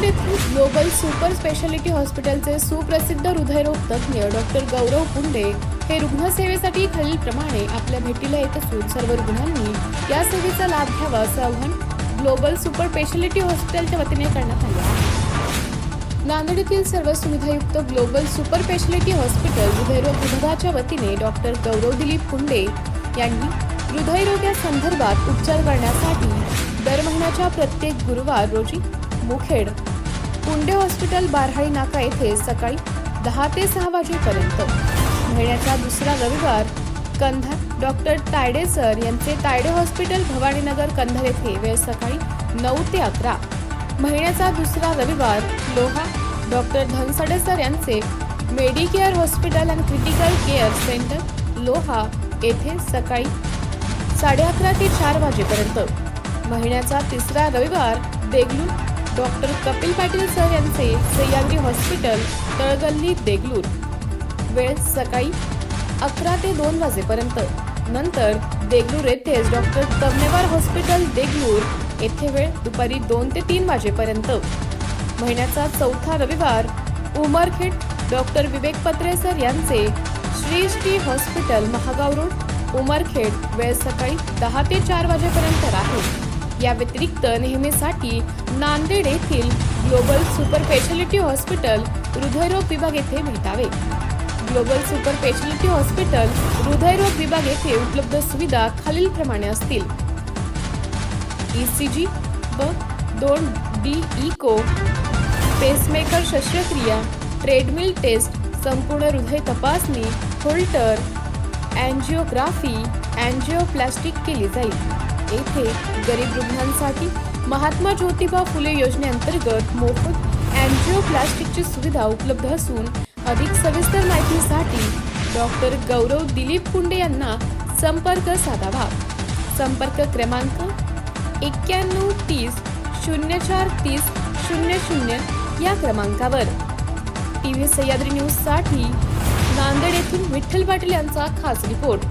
येथील global super speciality हॉस्पिटलचे सुप्रसिद्ध हृदयरोग तज्ज्ञ डॉक्टर गौरव पुंडे हे रुग्णसेवेसाठी खालीलप्रमाणे आपल्या भेटीला येत असून सर्व रुग्णांनी या सेवेचा लाभ घ्यावा असं आवाहन ग्लोबल सुपर स्पेशालिटी हॉस्पिटलच्या वतीने करण्यात आले आहे। नांदेड येथील सर्व सुविधायुक्त ग्लोबल सुपर स्पेशालिटी हॉस्पिटल हृदयरोग विभागाच्या वतीने डॉक्टर गौरव दिलीप पुंडे यांनी हृदयरोग या संदर्भात उपचार करण्यासाठी दर महिन्याच्या प्रत्येक गुरुवार रोजी मुखेड पुंडे हॉस्पिटल बारहाळी नाका येथे सकाळी 10 ते 6 वाजेपर्यंत, महिन्याचा दुसरा रविवार कंधार डॉक्टर तायडे सर यांचे तायडे हॉस्पिटल भवानीनगर कंधार येथे वेळ सकाळी 9 ते 11, महिन्याचा दुसरा रविवार लोहा डॉक्टर धनसडे सर यांचे Medicare hospital and critical care centre Loha येथे सकाळी 11:30 ते 4 वाजेपर्यंत, महिन्याचा तिसरा रविवार देगलूर डॉक्टर कपिल पाटील सर यांचे सह्याद्री हॉस्पिटल तळगल्ली देगलूर वेळ सकाळी 11 ते 2 वाजेपर्यंत, नंतर देगलूर येथेच डॉक्टर कमनेवार हॉस्पिटल देगलूर येथे वेळ दुपारी 2 ते 3 वाजेपर्यंत, महिन्याचा चौथा रविवार उमरखेड डॉक्टर विवेक पत्रे सर यांचे श्री हॉस्पिटल महागाव रोड उमरखेड वेळ सकाळी 10 ते 4 वाजेपर्यंत राहील। या व्यतिरिक्त नेहमीसाठी नांदेड येथील ग्लोबल सुपर स्पेशालिटी हॉस्पिटल हृदयरोग विभाग येथे भेटावे। ग्लोबल सुपर स्पेशालिटी हॉस्पिटल हृदयरोग विभाग येथे उपलब्ध सुविधा खालीलप्रमाणे असतील: ECG व 2D इको, पेसमेकर शस्त्रक्रिया, ट्रेडमिल टेस्ट, संपूर्ण हृदय तपासणी, होल्टर, अँजिओग्राफी, अँजिओप्लास्टिक केली जाईल। येथे गरीब रुग्णांसाठी महात्मा ज्योतिबा फुले योजनेअंतर्गत मोफत अँजिओप्लास्टिकची सुविधा उपलब्ध असून अधिक सविस्तर माहितीसाठी डॉक्टर गौरव दिलीप पुंडे यांना संपर्क साधावा। संपर्क क्रमांक 91 30 04 30 00 या क्रमांकावर। टीव्ही सह्याद्री न्यूज साठी नांदेड येथून विठ्ठल पाटील यांचा खास रिपोर्ट।